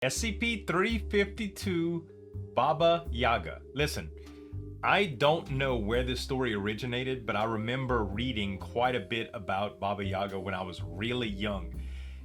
SCP-352 Baba Yaga. Listen, I don't know where this story originated, but I remember reading quite a bit about Baba Yaga when I was really young.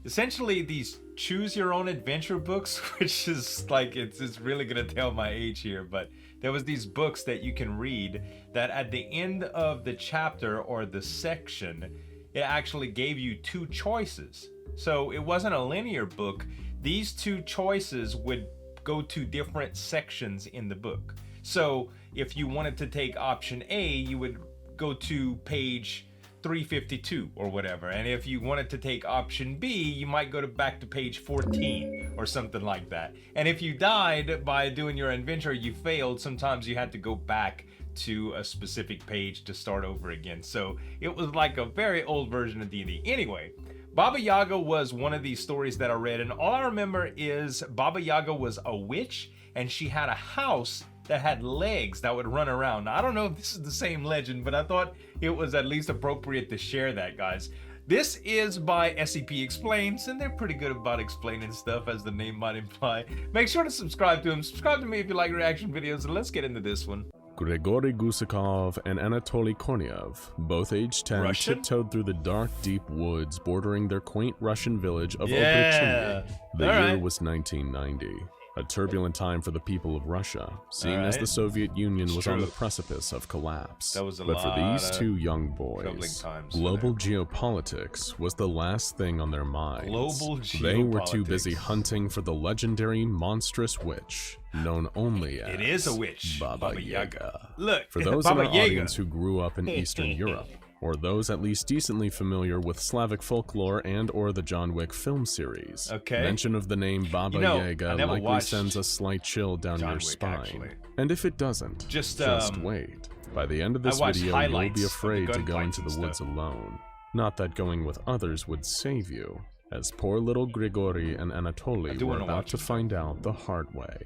Essentially, these choose your own adventure books, which is like, it's really gonna tell my age here, but there was these books that you can read that at the end of the chapter or the section, it actually gave you two choices. So it wasn't a linear book. These two choices would go to different sections in the book. So if you wanted to take option A, you would go to page 352 or whatever. And if you wanted to take option B, you might go back to page 14 or something like that. And if you died by doing your adventure, you failed, sometimes you had to go back to a specific page to start over again. So it was like a very old version of D&D. Anyway, Baba Yaga was one of these stories that I read, and all I remember is Baba Yaga was a witch, and she had a house that had legs that would run around. Now, I don't know if this is the same legend, but I thought it was at least appropriate to share that, guys. This is by SCP Explains, and they're pretty good about explaining stuff, as the name might imply. Make sure to subscribe to them. Subscribe to me if you like reaction videos, and let's get into this one. Grigory Gusakov and Anatoly Kornev, both age 10, Russian? tiptoed through the dark, deep woods bordering their quaint Russian village of Obrechny. The year was 1990, a turbulent time for the people of Russia, seeing as the Soviet Union was on the precipice of collapse. But for these two young boys, global geopolitics was the last thing on their minds. They were too busy hunting for the legendary monstrous witch, known only as Baba Yaga. Look, for those in our audience who grew up in Eastern Europe, or those at least decently familiar with Slavic folklore and or the John Wick film series, mention of the name Baba Yaga likely sends a slight chill down your spine. And if it doesn't, just wait. By the end of this video, you'll be afraid to go into the woods alone. Not that going with others would save you, as poor little Grigory and Anatoly were about to find out the hard way.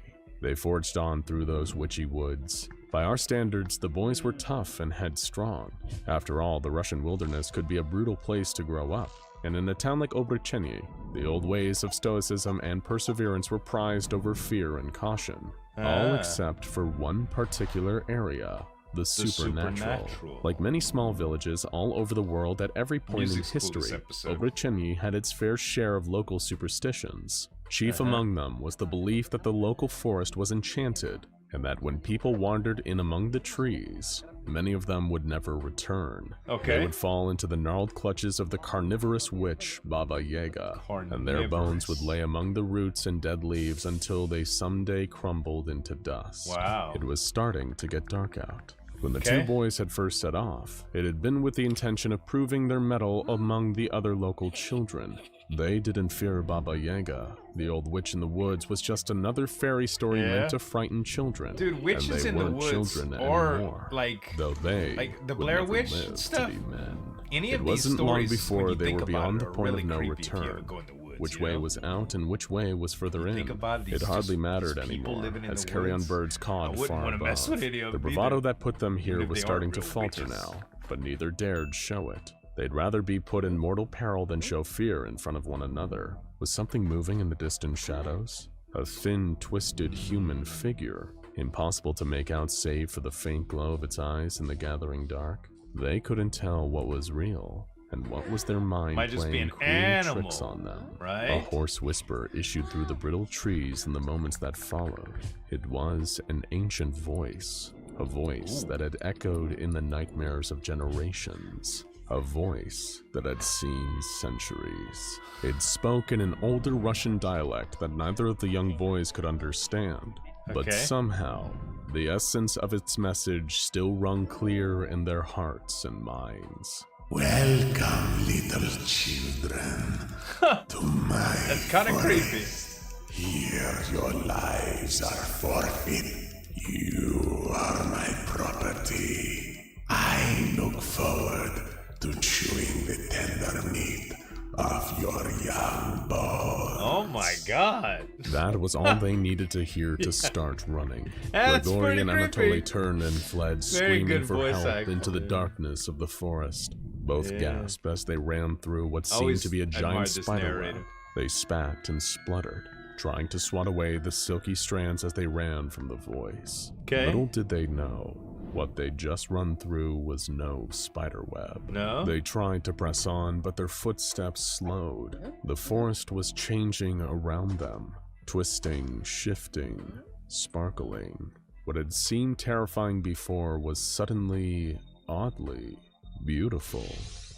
They forged on through those witchy woods. By our standards, the boys were tough and headstrong. After all, the Russian wilderness could be a brutal place to grow up. And in a town like Obrechny, the old ways of stoicism and perseverance were prized over fear and caution. All except for one particular area, the supernatural. Like many small villages all over the world at every point in history, Obrechny had its fair share of local superstitions. Chief among them was the belief that the local forest was enchanted, and that when people wandered in among the trees, many of them would never return. They would fall into the gnarled clutches of the carnivorous witch Baba Yaga, and their bones would lay among the roots and dead leaves until they someday crumbled into dust. It was starting to get dark out. When the two boys had first set off, it had been with the intention of proving their mettle among the other local children. They didn't fear Baba Yaga. The old witch in the woods was just another fairy story meant to frighten children. Dude, witches in the woods, or like the Blair Witch stuff. Any of these stories, it wasn't long before they were beyond the point of no return. Which way was out and which way was further in. It hardly mattered anymore, as carrion birds cawed far above. The bravado that put them here was starting to falter now, but neither dared show it. They'd rather be put in mortal peril than show fear in front of one another. Was something moving in the distant shadows? A thin, twisted human figure, impossible to make out save for the faint glow of its eyes in the gathering dark. They couldn't tell what was real, and what was their mind playing cruel tricks on them. A hoarse whisper issued through the brittle trees in the moments that followed. It was an ancient voice, a voice that had echoed in the nightmares of generations. A voice that had seen centuries. It spoke in an older Russian dialect that neither of the young boys could understand, but somehow, the essence of its message still rung clear in their hearts and minds. Welcome, little children, to my That's kind of creepy. Here your lives are forfeit. You are my property. I look forward to chewing the tender meat of your young bones. Oh my god. That was all they needed to hear to start running. Grigory and Anatoly turned and fled, screaming for help into the darkness of the forest. Both gasped as they ran through what seemed to be a giant spider web. They spat and spluttered, trying to swat away the silky strands as they ran from the voice. Okay. Little did they know, what they'd just run through was no spiderweb. No? They tried to press on, but their footsteps slowed. The forest was changing around them, twisting, shifting, sparkling. What had seemed terrifying before was suddenly, oddly, beautiful.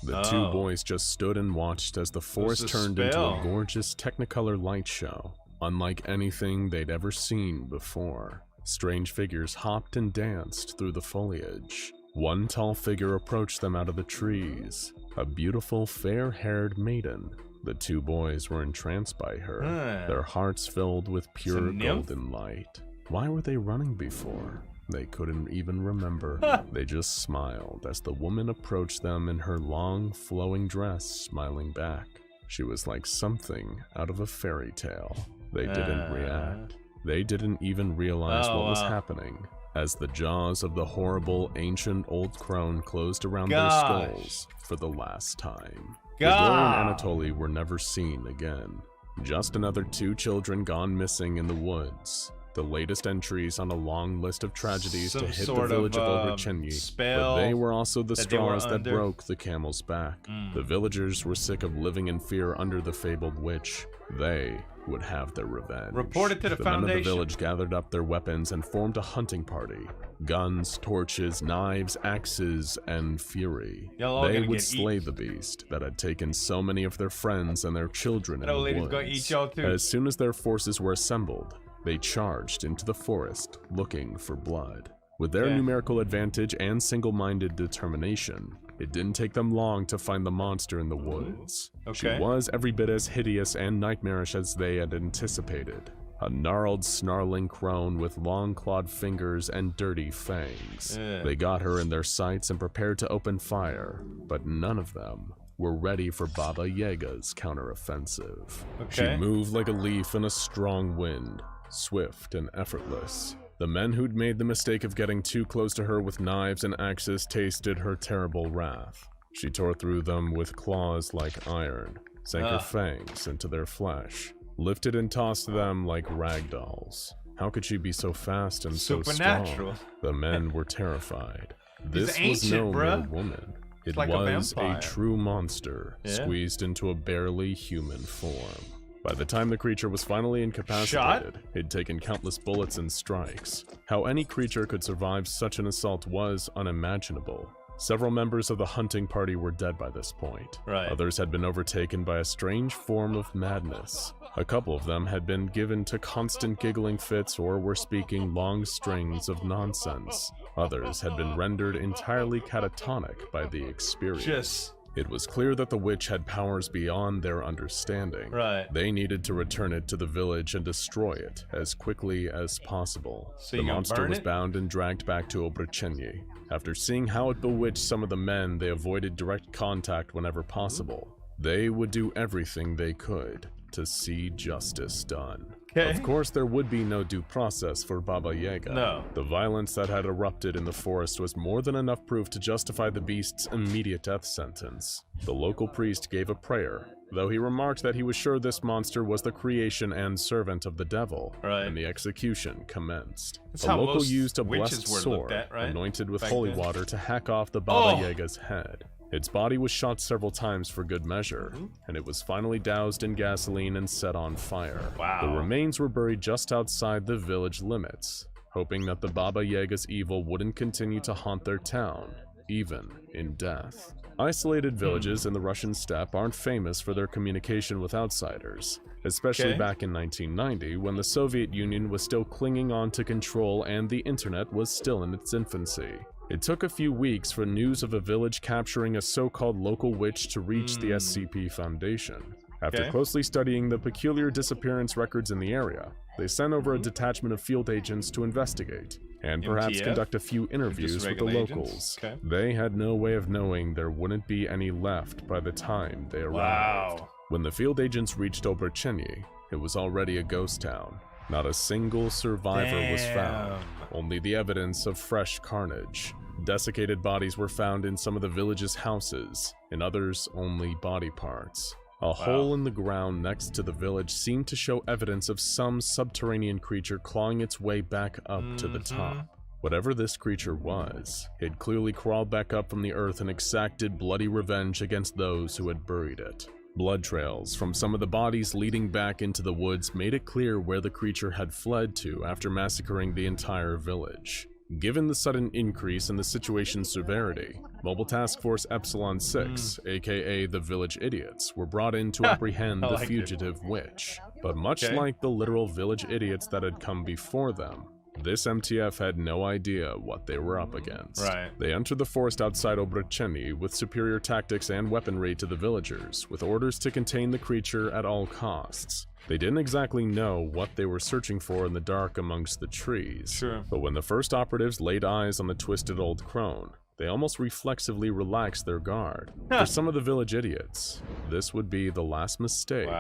The two boys just stood and watched as the forest turned into a gorgeous Technicolor light show, unlike anything they'd ever seen before. Strange figures hopped and danced through the foliage. One tall figure approached them out of the trees, a beautiful fair-haired maiden. The two boys were entranced by her, their hearts filled with pure golden light. Why were they running before? They couldn't even remember. They just smiled as the woman approached them in her long, flowing dress, smiling back. She was like something out of a fairy tale. They didn't react. They didn't even realize what was happening, as the jaws of the horrible, ancient old crone closed around their skulls for the last time. Igor and Anatoly were never seen again. Just another two children gone missing in the woods. The latest entries on a long list of tragedies to hit the village of Obrochenyi, but they were also the straws that broke the camel's back. The villagers were sick of living in fear under the fabled witch. They would have their revenge. Report it to the foundation. Men of the village gathered up their weapons and formed a hunting party. Guns, torches, knives, axes, and fury. They would slay the beast that had taken so many of their friends and their children in the woods. As soon as their forces were assembled, they charged into the forest, looking for blood. With their numerical advantage and single-minded determination, it didn't take them long to find the monster in the woods. She was every bit as hideous and nightmarish as they had anticipated. A gnarled, snarling crone with long clawed fingers and dirty fangs. They got her in their sights and prepared to open fire, but none of them were ready for Baba Yaga's counteroffensive. She moved like a leaf in a strong wind, swift and effortless. The men who'd made the mistake of getting too close to her with knives and axes tasted her terrible wrath. She tore through them with claws like iron, sank her fangs into their flesh, lifted and tossed them like rag dolls. How could she be so fast and so strong? The men were terrified. This was no mere woman. It was a true monster, squeezed into a barely human form. By the time the creature was finally incapacitated, it'd taken countless bullets and strikes. How any creature could survive such an assault was unimaginable. Several members of the hunting party were dead by this point. Others had been overtaken by a strange form of madness. A couple of them had been given to constant giggling fits or were speaking long strings of nonsense. Others had been rendered entirely catatonic by the experience. It was clear that the witch had powers beyond their understanding. They needed to return it to the village and destroy it as quickly as possible. The monster was bound and dragged back to Obrochenyi. After seeing how it bewitched some of the men, they avoided direct contact whenever possible. They would do everything they could to see justice done. Of course, there would be no due process for Baba Yaga. The violence that had erupted in the forest was more than enough proof to justify the beast's immediate death sentence. The local priest gave a prayer, though he remarked that he was sure this monster was the creation and servant of the devil, and the execution commenced. The local used a blessed sword, anointed with holy water, to hack off the Baba Yaga's head. Its body was shot several times for good measure, and it was finally doused in gasoline and set on fire. The remains were buried just outside the village limits, hoping that the Baba Yaga's evil wouldn't continue to haunt their town, even in death. Isolated villages in the Russian steppe aren't famous for their communication with outsiders, especially back in 1990 when the Soviet Union was still clinging on to control and the internet was still in its infancy. It took a few weeks for news of a village capturing a so-called local witch to reach the SCP Foundation. After closely studying the peculiar disappearance records in the area, they sent over a detachment of field agents to investigate, and perhaps conduct a few interviews with the locals. They had no way of knowing there wouldn't be any left by the time they arrived. When the field agents reached Obrochenyi, it was already a ghost town. Not a single survivor was found, only the evidence of fresh carnage. Desiccated bodies were found in some of the village's houses, in others only body parts. A hole in the ground next to the village seemed to show evidence of some subterranean creature clawing its way back up to the top. Whatever this creature was, it clearly crawled back up from the earth and exacted bloody revenge against those who had buried it. Blood trails from some of the bodies leading back into the woods made it clear where the creature had fled to after massacring the entire village. Given the sudden increase in the situation's severity, Mobile Task Force Epsilon 6, aka the Village Idiots, were brought in to apprehend the fugitive witch. But much like the literal village idiots that had come before them, this MTF had no idea what they were up against. They entered the forest outside Obracheni with superior tactics and weaponry to the villagers, with orders to contain the creature at all costs. They didn't exactly know what they were searching for in the dark amongst the trees, but when the first operatives laid eyes on the twisted old crone, they almost reflexively relaxed their guard. For some of the village idiots, this would be the last mistake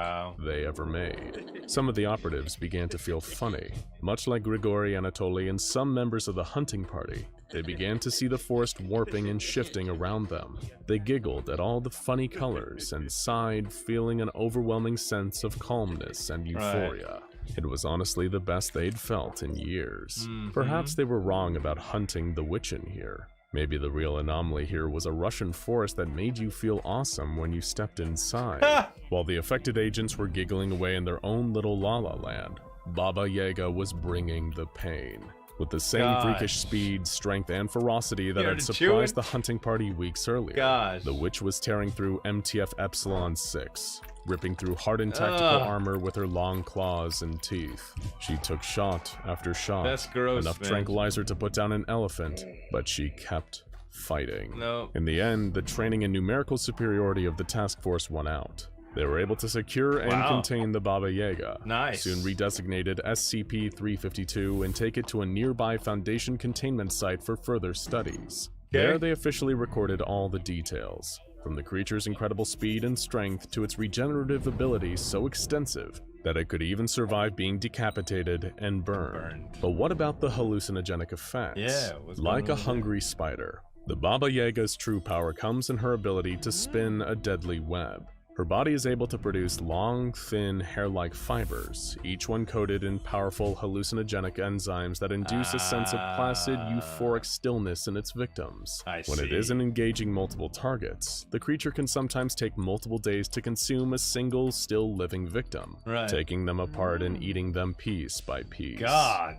they ever made. Some of the operatives began to feel funny. Much like Grigori, Anatoly, and some members of the hunting party, they began to see the forest warping and shifting around them. They giggled at all the funny colors and sighed, feeling an overwhelming sense of calmness and euphoria. It was honestly the best they'd felt in years. Perhaps they were wrong about hunting the witch in here. Maybe the real anomaly here was a Russian forest that made you feel awesome when you stepped inside. While the affected agents were giggling away in their own little la-la land, Baba Yaga was bringing the pain. With the same freakish speed, strength, and ferocity that had surprised the hunting party weeks earlier, the witch was tearing through MTF Epsilon 6, ripping through hardened tactical armor with her long claws and teeth. She took shot after shot, enough tranquilizer to put down an elephant, but she kept fighting. In the end, the training and numerical superiority of the task force won out. They were able to secure and contain the Baba Yaga, soon redesignated SCP-352, and take it to a nearby Foundation containment site for further studies. There they officially recorded all the details, from the creature's incredible speed and strength to its regenerative abilities so extensive that it could even survive being decapitated and burned. But what about the hallucinogenic effects? Like a hungry spider, the Baba Yaga's true power comes in her ability to spin a deadly web. Her body is able to produce long, thin, hair-like fibers, each one coated in powerful hallucinogenic enzymes that induce a sense of placid, euphoric stillness in its victims. When it isn't engaging multiple targets, the creature can sometimes take multiple days to consume a single, still living victim, taking them apart and eating them piece by piece.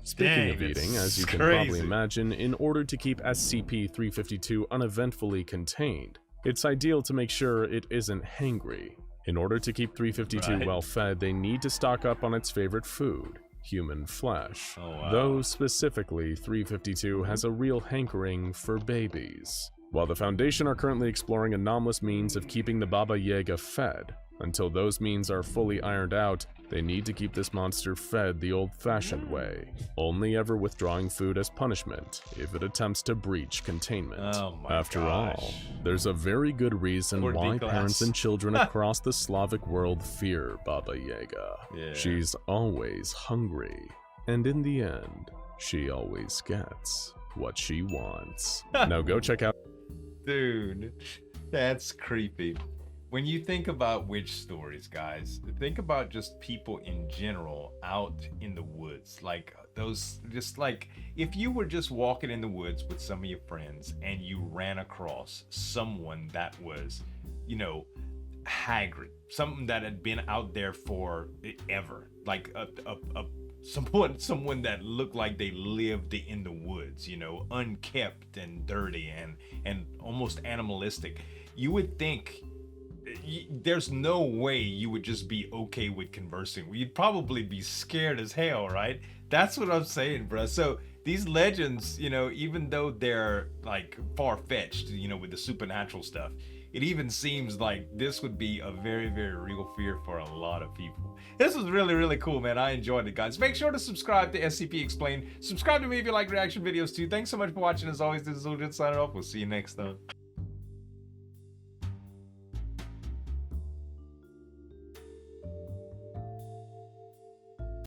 Speaking of eating, as you can probably imagine, in order to keep SCP-352 uneventfully contained, it's ideal to make sure it isn't hangry. In order to keep 352 well fed, they need to stock up on its favorite food, human flesh. Though specifically, 352 has a real hankering for babies. While the Foundation are currently exploring anomalous means of keeping the Baba Yaga fed, until those means are fully ironed out, they need to keep this monster fed the old-fashioned way, only ever withdrawing food as punishment if it attempts to breach containment. After all, there's a very good reason why parents and children across the Slavic world fear Baba Yaga. She's always hungry, and in the end, she always gets what she wants. Now go check out... Dude, that's creepy. When you think about witch stories, guys, think about just people in general out in the woods. Like those, just like if you were just walking in the woods with some of your friends and you ran across someone that was, you know, haggard, something that had been out there for ever, like someone that looked like they lived in the woods, you know, unkept and dirty and almost animalistic. You would think there's no way you would just be okay with conversing. You'd probably be scared as hell, right? That's what I'm saying, bro. So these legends, you know, even though they're like far-fetched, you know, with the supernatural stuff, it even seems like this would be a very, very real fear for a lot of people. This was really, really cool, man. I enjoyed it, guys. Make sure to subscribe to SCP Explained. Subscribe to me if you like reaction videos too. Thanks so much for watching. As always, this is Zueljin signing off. We'll see you next time.